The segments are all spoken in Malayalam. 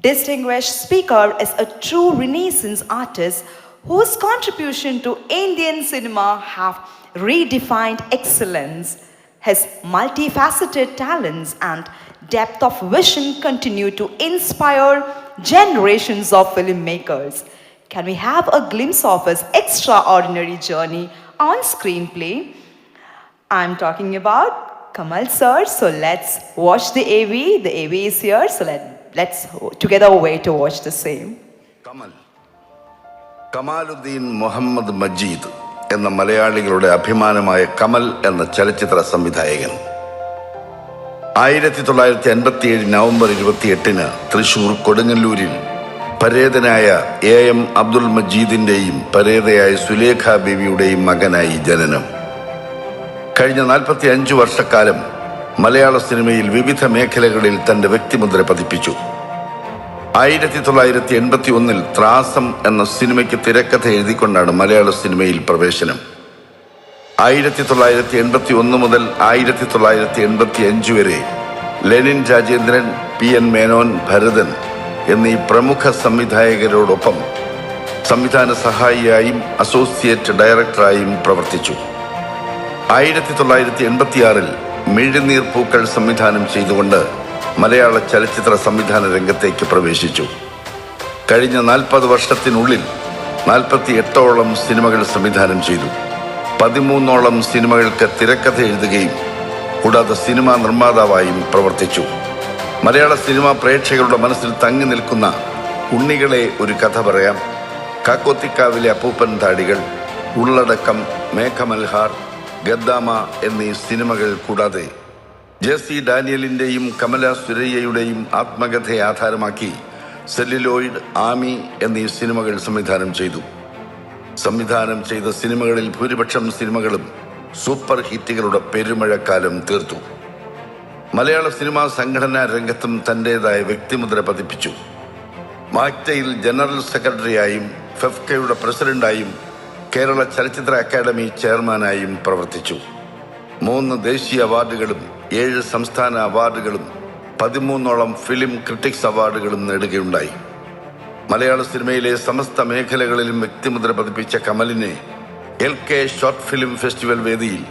Distinguished speaker is a true Renaissance artist whose contribution to Indian cinema have redefined excellence. His multifaceted talents and depth of vision continue to inspire generations of filmmakers. Can we have a glimpse of his extraordinary journey on screenplay? I'm talking about Kamal sir. So let's watch the AV. The AV is here. So let's together wait to watch the same. Kamaluddin Muhammad Majeed എന്ന മലയാളികളുടെ അഭിമാനമായ കമൽ എന്ന ചലച്ചിത്ര സംവിധായകൻ 1957 നവംബർ 28 തൃശൂർ കൊടുങ്ങല്ലൂരിൽ പരേതനായ AM അബ്ദുൽ മജീദിന്റെയും പരേതയായ സുലേഖ ബീവിയുടെയും മകനായി ജനനം. കഴിഞ്ഞ 45 വർഷക്കാലം മലയാള സിനിമയിൽ വിവിധ മേഖലകളിൽ തന്റെ വ്യക്തിമുദ്ര പതിപ്പിച്ചു. 1981 ത്രാസം എന്ന സിനിമയ്ക്ക് തിരക്കഥ എഴുതിക്കൊണ്ടാണ് മലയാള സിനിമയിൽ പ്രവേശനം. 1981 മുതൽ 1985 വരെ ലെനിൻ രാജേന്ദ്രൻ, PN മേനോൻ, ഭരതൻ എന്നീ പ്രമുഖ സംവിധായകരോടൊപ്പം സംവിധാന സഹായിയായും അസോസിയേറ്റ് ഡയറക്ടറായും പ്രവർത്തിച്ചു. 1986 മിഴിനീർ പൂക്കൾ സംവിധാനം ചെയ്തുകൊണ്ട് മലയാള ചലച്ചിത്ര സംവിധാന രംഗത്തേക്ക് പ്രവേശിച്ചു. കഴിഞ്ഞ 40 വർഷത്തിനുള്ളിൽ 48ഓളം സിനിമകൾ സംവിധാനം ചെയ്തു. 13ഓളം സിനിമകൾക്ക് തിരക്കഥ എഴുതുകയും കൂടാതെ സിനിമാ നിർമ്മാതാവായും പ്രവർത്തിച്ചു. മലയാള സിനിമാ പ്രേക്ഷകരുടെ മനസ്സിൽ തങ്ങി നിൽക്കുന്ന ഉണ്ണികളെ ഒരു കഥ പറയാം, കാക്കോത്തിക്കാവിലെ അപ്പൂപ്പൻ താടികൾ, ഉള്ളടക്കം, മേഘമൽഹാർ, ഗദ്ദാമ എന്നീ സിനിമകൾ കൂടാതെ JC ഡാനിയലിൻ്റെയും കമല സുരയ്യയുടെയും ആത്മകഥയെ ആധാരമാക്കി സെല്ലുലോയിഡ്, ആമി എന്നീ സിനിമകൾ സംവിധാനം ചെയ്തു. സംവിധാനം ചെയ്ത സിനിമകളിൽ ഭൂരിപക്ഷം സിനിമകളും സൂപ്പർ ഹിറ്റുകളുടെ പെരുമഴക്കാലം തീർത്തു. മലയാള സിനിമാ സംഘടനാ രംഗത്തും തൻ്റെതായ വ്യക്തിമുദ്ര പതിപ്പിച്ചു. മാക്ടയിൽ ജനറൽ സെക്രട്ടറിയായും ഫെഫ്കയുടെ പ്രസിഡന്റായും കേരള ചലച്ചിത്ര അക്കാദമി ചെയർമാനായും പ്രവർത്തിച്ചു. 3 ദേശീയ അവാർഡുകളും 7 സംസ്ഥാന അവാർഡുകളും 13ഓളം ഫിലിം ക്രിട്ടിക്സ് അവാർഡുകളും നേടുകയുണ്ടായി. മലയാള സിനിമയിലെ സമസ്ത മേഖലകളിലും വ്യക്തിമുദ്ര പതിപ്പിച്ച കമലിനെ LK ഷോർട്ട് ഫിലിം ഫെസ്റ്റിവൽ വേദിയിൽ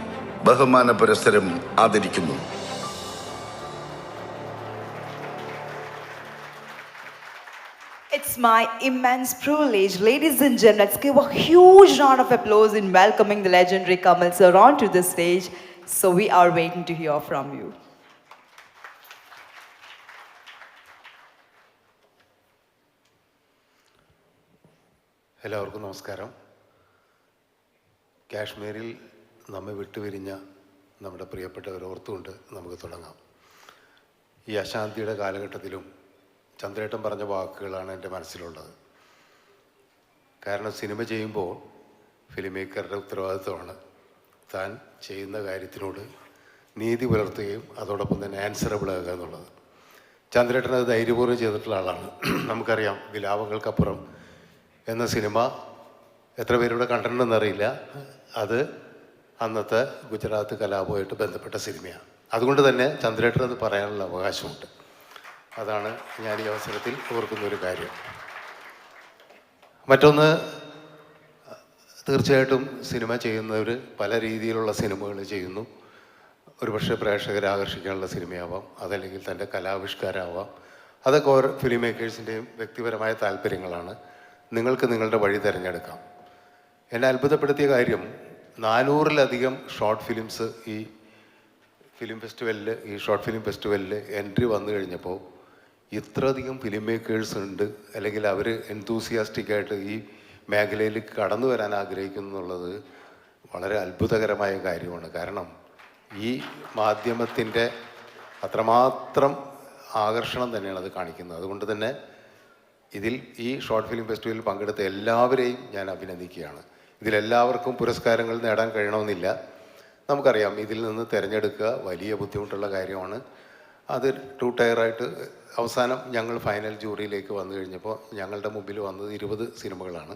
ബഹുമാന പുരസ്സരം ആദരിക്കുന്നു. It's my immense privilege, ladies and gentlemen, let's give a huge round of applause in welcoming the legendary Kamal sir onto the stage. So we are waiting to hear from you. എല്ലാവർക്കും നമസ്കാരം. കാശ്മീരിൽ നമ്മെ വിട്ടുപിരിഞ്ഞ നമ്മുടെ പ്രിയപ്പെട്ടവരെ ഓർത്തുകൊണ്ട് നമുക്ക് തുടങ്ങാം. ഈ അശാന്തിയുടെ കാലഘട്ടത്തിലും ചന്ദ്രേട്ടൻ പറഞ്ഞ വാക്കുകളാണ് എൻ്റെ മനസ്സിലുള്ളത്. കാരണം സിനിമ ചെയ്യുമ്പോൾ ഫിലിം മേക്കറുടെ ഉത്തരവാദിത്വമാണ് താൻ ചെയ്യുന്ന കാര്യത്തിനോട് നീതി പുലർത്തുകയും അതോടൊപ്പം തന്നെ ആൻസറബിൾ ആകുക എന്നുള്ളത്. ചന്ദ്രേട്ടൻ അത് ധൈര്യപൂർവ്വം ചെയ്തിട്ടുള്ള ആളാണ്. നമുക്കറിയാം, വിലാപങ്ങൾക്കപ്പുറം എന്ന സിനിമ എത്ര പേരിവിടെ കണ്ടിട്ടുണ്ടെന്നറിയില്ല. അത് അന്നത്തെ ഗുജറാത്ത് കലാപവുമായിട്ട് ബന്ധപ്പെട്ട സിനിമയാണ്. അതുകൊണ്ട് തന്നെ ചന്ദ്രേട്ടൻ അത് പറയാനുള്ള അവകാശമുണ്ട്. അതാണ് ഞാൻ ഈ അവസരത്തിൽ ഓർക്കുന്നൊരു കാര്യം. മറ്റൊന്ന്, തീർച്ചയായിട്ടും സിനിമ ചെയ്യുന്നവർ പല രീതിയിലുള്ള സിനിമകൾ ചെയ്യുന്നു. ഒരുപക്ഷെ പ്രേക്ഷകരെ ആകർഷിക്കാനുള്ള സിനിമയാവാം, അതല്ലെങ്കിൽ തൻ്റെ കലാവിഷ്കാരമാവാം. അതൊക്കെ ഓരോ ഫിലിം മേക്കേഴ്സിൻ്റെയും വ്യക്തിപരമായ താല്പര്യങ്ങളാണ്. നിങ്ങൾക്ക് നിങ്ങളുടെ വഴി തിരഞ്ഞെടുക്കാം. എന്നെ അത്ഭുതപ്പെടുത്തിയ കാര്യം, 400-ലധികം ഷോർട്ട് ഫിലിംസ് ഈ ഷോർട്ട് ഫിലിം ഫെസ്റ്റിവലിൽ എൻട്രി വന്നു കഴിഞ്ഞപ്പോൾ ഇത്രയധികം ഫിലിം മേക്കേഴ്സ് ഉണ്ട്, അല്ലെങ്കിൽ അവർ എൻതൂസിയാസ്റ്റിക്കായിട്ട് ഈ മേഖലയിൽ കടന്നു വരാൻ ആഗ്രഹിക്കുന്നു എന്നുള്ളത് വളരെ അത്ഭുതകരമായ കാര്യമാണ്. കാരണം ഈ മാധ്യമത്തിൻ്റെ അത്രമാത്രം ആകർഷണം തന്നെയാണ് അത് കാണിക്കുന്നത്. അതുകൊണ്ട് തന്നെ ഈ ഷോർട്ട് ഫിലിം ഫെസ്റ്റിവലിൽ പങ്കെടുത്ത എല്ലാവരെയും ഞാൻ അഭിനന്ദിക്കുകയാണ്. ഇതിലെല്ലാവർക്കും പുരസ്കാരങ്ങൾ നേടാൻ കഴിയണമെന്നില്ല. നമുക്കറിയാം, ഇതിൽ നിന്ന് തിരഞ്ഞെടുക്കുക വലിയ ബുദ്ധിമുട്ടുള്ള കാര്യമാണ്. അത് 2 ടയറായിട്ട് അവസാനം ഞങ്ങൾ ഫൈനൽ ജൂറിയിലേക്ക് വന്നു കഴിഞ്ഞപ്പോൾ ഞങ്ങളുടെ മുമ്പിൽ വന്നത് 20 സിനിമകളാണ്.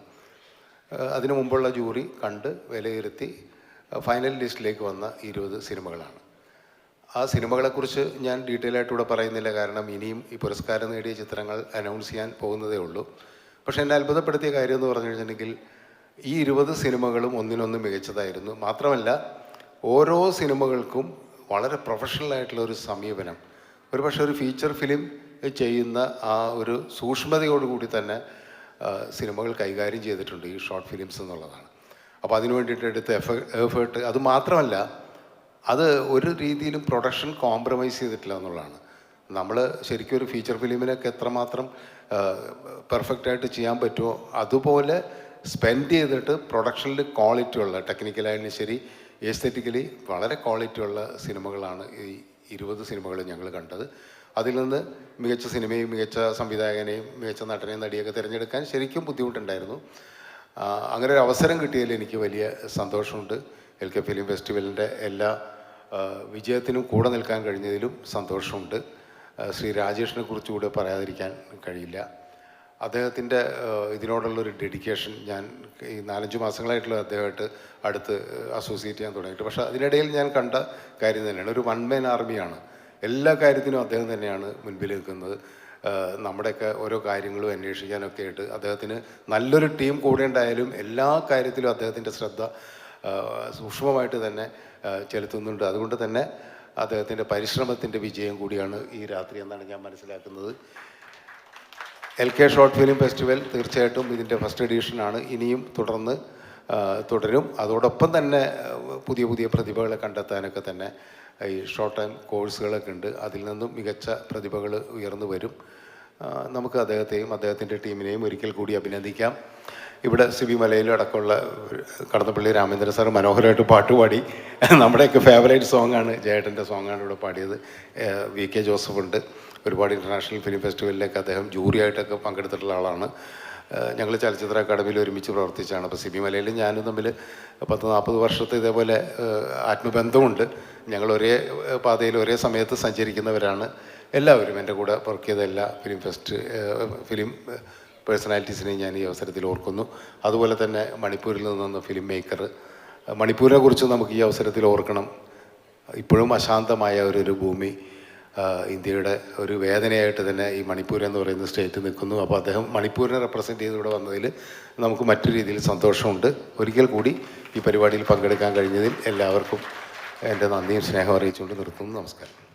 അതിനു മുമ്പുള്ള ജൂറി കണ്ട് വിലയിരുത്തി ഫൈനൽ ലിസ്റ്റിലേക്ക് വന്ന 20 സിനിമകളാണ്. ആ സിനിമകളെക്കുറിച്ച് ഞാൻ ഡീറ്റെയിൽ ആയിട്ട് ഇവിടെ പറയുന്നില്ല, കാരണം ഇനിയും ഈ പുരസ്കാരം നേടിയ ചിത്രങ്ങൾ അനൗൺസ് ചെയ്യാൻ പോകുന്നതേ ഉള്ളൂ. പക്ഷേ എന്നെ അത്ഭുതപ്പെടുത്തിയ കാര്യം എന്ന് പറഞ്ഞു കഴിഞ്ഞിട്ടുണ്ടെങ്കിൽ ഈ 20 സിനിമകളും ഒന്നിനൊന്ന് മികച്ചതായിരുന്നു. മാത്രമല്ല ഓരോ സിനിമകൾക്കും വളരെ പ്രൊഫഷണലായിട്ടുള്ള ഒരു സമീപനം, ഒരു പക്ഷേ ഒരു ഫീച്ചർ ഫിലിം ചെയ്യുന്ന ആ ഒരു സൂക്ഷ്മതയോടുകൂടി തന്നെ സിനിമകൾ കൈകാര്യം ചെയ്തിട്ടുണ്ട് ഈ ഷോർട്ട് ഫിലിംസ് എന്നുള്ളതാണ്. അപ്പോൾ അതിനു വേണ്ടിയിട്ട് എടുത്ത എഫേർട്ട്, അത് മാത്രമല്ല അത് ഒരു രീതിയിലും പ്രൊഡക്ഷൻ കോംപ്രമൈസ് ചെയ്തിട്ടില്ല എന്നുള്ളതാണ്. നമ്മൾ ശരിക്കും ഒരു ഫീച്ചർ ഫിലിമിനൊക്കെ എത്രമാത്രം പെർഫെക്റ്റായിട്ട് ചെയ്യാൻ പറ്റുമോ അതുപോലെ സ്പെൻഡ് ചെയ്തിട്ട് പ്രൊഡക്ഷനിൽ ക്വാളിറ്റി ഉള്ള, ടെക്നിക്കലായാലും ശരി എസ്തെറ്റിക്കലി വളരെ ക്വാളിറ്റി ഉള്ള സിനിമകളാണ് ഈ 20 സിനിമകൾ ഞങ്ങൾ കണ്ടത്. അതിൽ നിന്ന് മികച്ച സിനിമയും മികച്ച സംവിധായകനെയും മികച്ച നടനെയും നടിയൊക്കെ തിരഞ്ഞെടുക്കാൻ ശരിക്കും ബുദ്ധിമുട്ടുണ്ടായിരുന്നു. അങ്ങനെ ഒരു അവസരം കിട്ടിയതിൽ എനിക്ക് വലിയ സന്തോഷമുണ്ട്. LK ഫിലിം ഫെസ്റ്റിവലിൻ്റെ എല്ലാ വിജയത്തിനും കൂടെ നിൽക്കാൻ കഴിഞ്ഞതിലും സന്തോഷമുണ്ട്. ശ്രീ രാജേഷിനെ കുറിച്ചുകൂടെ പറയാതിരിക്കാൻ കഴിയില്ല. അദ്ദേഹത്തിൻ്റെ ഇതിനോടുള്ളൊരു ഡെഡിക്കേഷൻ ഞാൻ ഈ 4-5 മാസങ്ങളായിട്ടുള്ള അദ്ദേഹമായിട്ട് അടുത്ത് അസോസിയേറ്റ് ചെയ്യാൻ തുടങ്ങിയിട്ട്. പക്ഷേ അതിനിടയിൽ ഞാൻ കണ്ട കാര്യം തന്നെയാണ്, ഒരു വൺ മാൻ ആർമിയാണ്. എല്ലാ കാര്യത്തിനും അദ്ദേഹം തന്നെയാണ് മുൻപിൽ നിൽക്കുന്നത്. നമ്മുടെയൊക്കെ ഓരോ കാര്യങ്ങളും അന്വേഷിക്കാനൊക്കെ ആയിട്ട് അദ്ദേഹത്തിന് നല്ലൊരു ടീം കൂടെ ഉണ്ടായാലും എല്ലാ കാര്യത്തിലും അദ്ദേഹത്തിൻ്റെ ശ്രദ്ധ സൂക്ഷ്മമായിട്ട് തന്നെ ചെലുത്തുന്നുണ്ട്. അതുകൊണ്ട് തന്നെ അദ്ദേഹത്തിൻ്റെ പരിശ്രമത്തിൻ്റെ വിജയം കൂടിയാണ് ഈ രാത്രി എന്നാണ് ഞാൻ മനസ്സിലാക്കുന്നത്. LK ഷോർട്ട് ഫിലിം ഫെസ്റ്റിവൽ തീർച്ചയായിട്ടും ഇതിൻ്റെ ഫസ്റ്റ് എഡീഷനാണ്. ഇനിയും തുടരും. അതോടൊപ്പം തന്നെ പുതിയ പുതിയ പ്രതിഭകളെ കണ്ടെത്താനൊക്കെ തന്നെ ഈ ഷോർട്ട് ടൈം കോഴ്സുകളൊക്കെ ഉണ്ട്. അതിൽ നിന്നും മികച്ച പ്രതിഭകൾ ഉയർന്നു വരും. നമുക്ക് അദ്ദേഹത്തെയും അദ്ദേഹത്തിൻ്റെ ടീമിനെയും ഒരിക്കൽ കൂടി അഭിനന്ദിക്കാം. ഇവിടെ സിബി മലയിലും അടക്കമുള്ള കടന്നപ്പള്ളി രാമേന്ദ്രൻ സാർ മനോഹരമായിട്ട് പാട്ടുപാടി. നമ്മുടെയൊക്കെ ഫേവറേറ്റ് സോങ്ങാണ്, ജയേട്ടൻ്റെ സോങ്ങാണ് ഇവിടെ പാടിയത്. VK ജോസഫ് ഉണ്ട്. ഒരുപാട് ഇൻ്റർനാഷണൽ ഫിലിം ഫെസ്റ്റിവലിലേക്ക് അദ്ദേഹം ജൂറിയായിട്ടൊക്കെ പങ്കെടുത്തിട്ടുള്ള ആളാണ്. ഞങ്ങൾ ചലച്ചിത്ര അക്കാദമിയിൽ ഒരുമിച്ച് പ്രവർത്തിച്ചാണ്. അപ്പോൾ സിബി മലയിലും ഞാനും തമ്മിൽ 10-40 വർഷത്തെ ഇതേപോലെ ആത്മബന്ധമുണ്ട്. ഞങ്ങൾ ഒരേ പാതയിൽ ഒരേ സമയത്ത് സഞ്ചരിക്കുന്നവരാണ് എല്ലാവരും. എൻ്റെ കൂടെ വർക്ക് ചെയ്ത എല്ലാ ഫിലിം പേഴ്സണാലിറ്റീസിനെയും ഞാൻ ഈ അവസരത്തിൽ ഓർക്കുന്നു. അതുപോലെ തന്നെ മണിപ്പൂരിൽ നിന്ന ഫിലിം മേക്കർ, മണിപ്പൂരിനെ കുറിച്ച് നമുക്ക് ഈ അവസരത്തിൽ ഓർക്കണം. ഇപ്പോഴും അശാന്തമായ ഒരു ഭൂമി, ഇന്ത്യയുടെ ഒരു വേദനയായിട്ട് തന്നെ ഈ മണിപ്പൂർ എന്ന് പറയുന്ന സ്റ്റേറ്റ് നിൽക്കുന്നു. അപ്പോൾ അദ്ദേഹം മണിപ്പൂരിനെ റെപ്രസെൻറ്റ് ചെയ്ത് ഇവിടെ വന്നതിൽ നമുക്ക് മറ്റു രീതിയിൽ സന്തോഷമുണ്ട്. ഒരിക്കൽ കൂടി ഈ പരിപാടിയിൽ പങ്കെടുക്കാൻ കഴിഞ്ഞതിൽ എല്ലാവർക്കും എൻ്റെ നന്ദിയും സ്നേഹം അറിയിച്ചുകൊണ്ട് നിർത്തുന്നു. നമസ്കാരം.